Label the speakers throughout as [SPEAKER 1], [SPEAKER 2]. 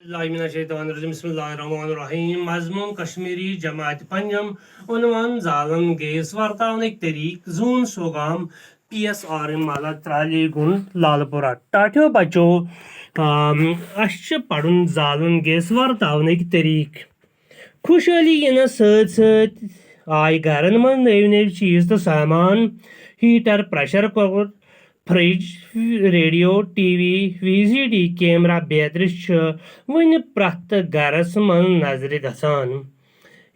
[SPEAKER 1] बिस्मिल्लाहिर्रहमानिर्रहीम मजमून कश्मीरी जमात पंजम उनवान जालन गेस वर्तावनिक तरीक जून सोगाम PSR माला त्राली गुण लालपुरा टाठ्यो बचो पढ़ुन जालन गेस वर्तावनिक तरीक खुशहाली यिनस सत आय घरन मन नव नव चीज तो सामान heater pressure cooker fridge radio TV VCD camera बेतर वन प्रथ गरस मन नजर गसान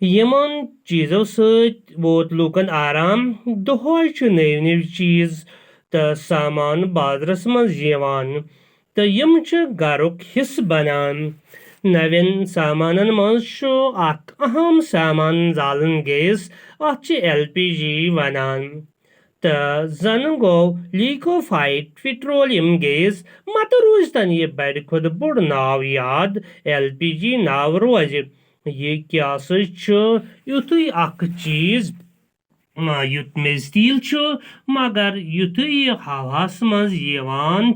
[SPEAKER 1] यमन चीजों सत वोत लूकन आराम दोहय नव नव चीज तो सामान बाजरस मज यवान तो यम गरुक हिस्स बनान नवन सामानन मज अहम सामान जालन गैस अत LPG वनान तो जन गो लिक्विफाइड पेट्रोलियम गैस मत रोज तन ये बड़ खुद बोड़ नाव याद LPG नाव रोज ये क्या युतुय अख चीज युत मे स्टील मगर युतुय हवास मज यवान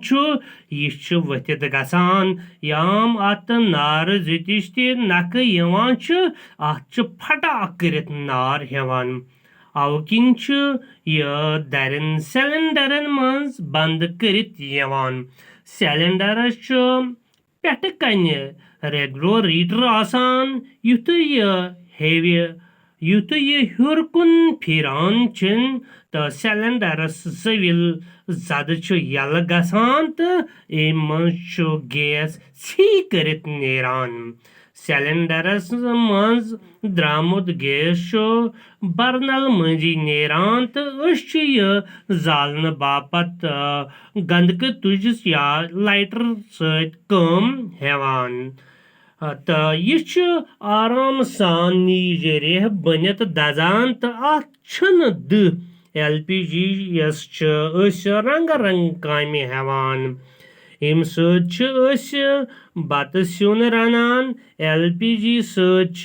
[SPEAKER 1] यह वथित गसान याम अत नार जतिश नख यवान अत फटाक करित नार हेवान अवकिन यह दरन सिलेंडरन मज बंद करित यवान सिलेंडरस पेट कन रेगुलेटर आसान युतुय हेवि युतुय हुर कुन फिरान तो सिलेंडरस जविल जद यल गसान तो मज गैस छी करित नेरान सिलेंडरस मज द्रामुत गैस बर्नल मजी नेरान तो यह जालन बापत गंदक तुजिस या लाइटर सम हेवान तो यह आराम सान नीजरेह बनित दजान तो अत LPG यस रंग रंग कामि हेवान अम सत बत सिन रनान LPG सत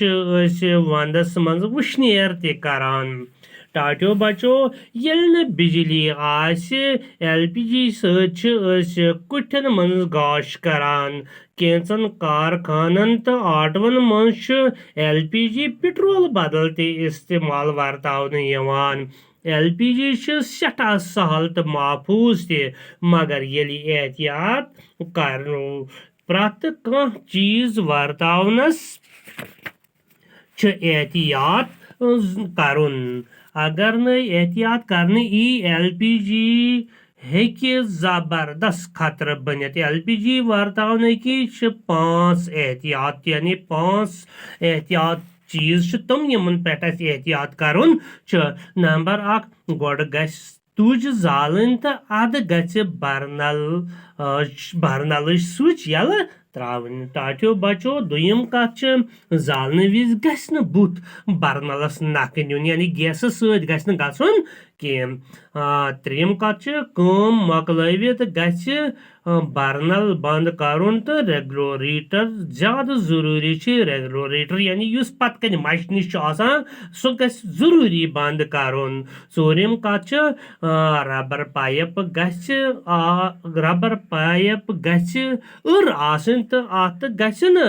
[SPEAKER 1] वंदस मज वुशनेर ते करान टाट्यो बचो ये बिजली LPG सत कुठन मज गाश करान कैंचन कारखानन तो आटवन मज LPG पेट्रोल बदल ते इस्तेमाल वर्तावन यवान LPG सठा सहल तो महफूज ते मगर यदि एहतियात करनो प्रत कह चीज वर्तावनस एहतियात करुन अगर न एहतियात करने LPG हेकि जबरदस्त खतर बनित LPG वर्तावन की 5 एहतियात यानी 5 एहतियात चीज तम यमन पे एहतियात करुन नंबर 1 गोड गस तुज जालन तो अद गच बर्नल स्विच यल त्रावन टाट्यो बचो दुयम कथ जालन विज गस न बुत बर्नलस नख नुन यानी गैस सत गस न गसन कह त्रेम कथ मकलवित गस बर्नल बंद करुन तो रेगुलेटर ज्यादा जरूरी रेगुलेटर यानी युस पत कन मच निश सह गस जरूरी बंद करुन चोरिम कथ रबर पाइप गस आसन तो अत गस न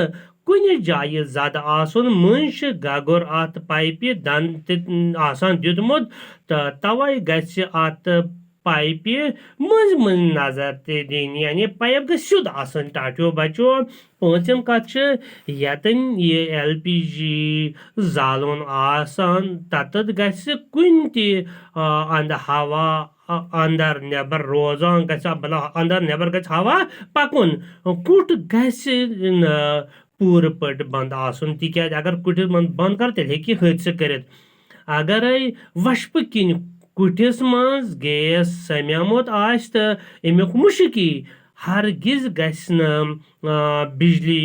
[SPEAKER 1] कुन जाय जद आसन मज गगुर अत पाइपि दन आसान दितमुत तो तवै गस अत पाइपि मज मज नजर ते दिन यानी पाइप गस सिद्ध आसन टाट्यो बचो पांचम कथ यतन ये LPG जालन आसान ततत गस कुन ति अंद हवा अंदर नेबर रोजान गस अंदर नेबर गस हवा पकुन कुट गस पूर पट बंद आसन तिक्याज अगर कुट बंद कर तेल हेकि हादसा करित अगर वशप किन कुटिस मज गैस सम्यामुत आस तो अमुक मुश्की हरगिज गस न बिजली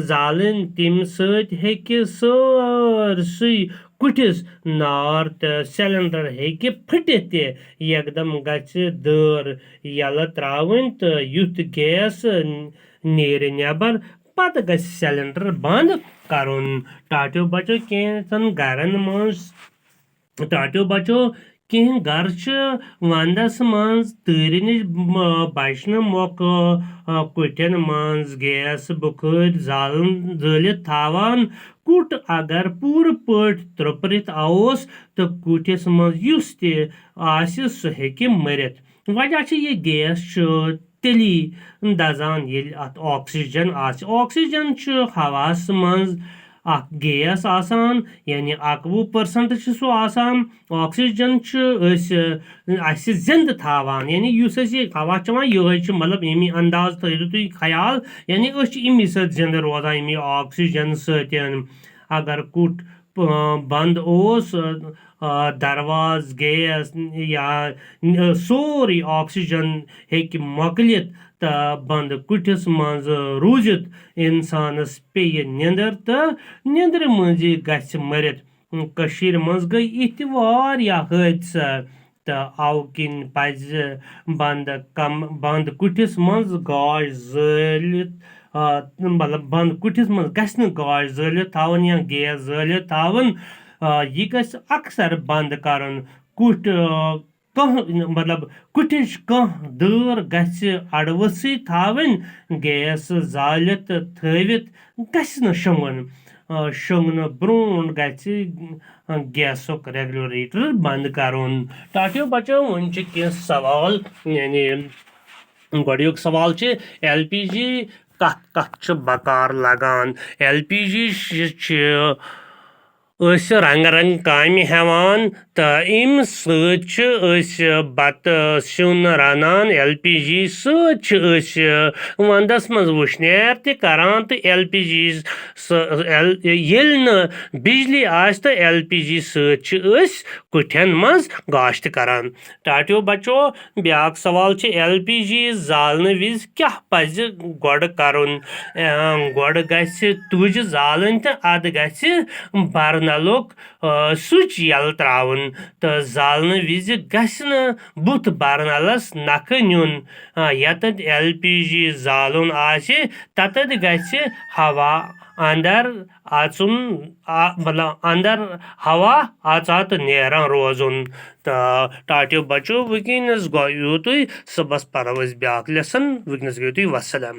[SPEAKER 1] जालन तम सत हेकि सरसै कुटिस नार तो सिलेंडर हेकि फटित एकदम गच दर यल त्रावन तो युथ गैस नेर नेबर पत गस सिलेंडर बंद करुन टाट्यो बचो कैंचन गरन मज टाट्यो बचो कहीं गर वंदस मज तरी नश बचन मौका कुटन मज गैस बुखर जलित थावान कुट अगर पूर पट त्रुपरित आवोस तो कुटिस मज युस ते आसि सह हेकि मरित वजह ये गैस तेली दजान ये अत ऑक्सीजन आसि ऑक्सीजन हवास मज अख गैस आसान यानी 91% सो आसान ऑक्सीजन जिंद थावान यानी युस ये हवा चवान ये मतलब अमी अंदाज थो तुम ख्याल यानी अमी जिंद रोजान अमी ऑक्सीजन सतन अगर कुट बंद ओस दरवाज गैस या सोरी ऑक्सीजन हेकि मकलित तो बंद कुटिस मज रूजित इंसानस पे निंदर तो निंद्र मज गछ मरित कशीर मज गई इथ वारिया हादसा तो अव किन पज बंद कुटिस मज गाश जलित मतलब बंद कुटिस मज गछ गाश जलित थावन या गैस जलित थावन यह गछ अक्सर बंद करन कुट मतलब कुटिश कह दर गछ अड़वसी थावन गैस जालित थवित गछ शंगन शंगन ब्रोन गछ गैसुक रेगुलेटर बंद करन टाटियो बचो वन कह सवाल यानी गोड़ुक सवाल LPG कत कत बकार लगान LPG रंग रंग काम हेवान तो अम सत सिन रनान LPG वंदस मज वुशनेर तरान तो LPG बिजली आस तो LPG कुठन मज गाश करान टाटियो बचो ब्याक सवाल LPG जालन विज क्या पज गोड़ करन गोड़ गछ तुज जालन तो अद गछ बर्नलुक स्विच यल त्रावन तो जालन विज गछ बुत बर्नलस नख नुन यत LPG जालुन आसे ततद गछ हवा अंदर आचुन मतलब अंदर हवा आचात नेरान रोजुन तो टाटियो बचो वुकनस गो युतुय सुबस परवस ब्याक लेसन वुकनस गो वसलम।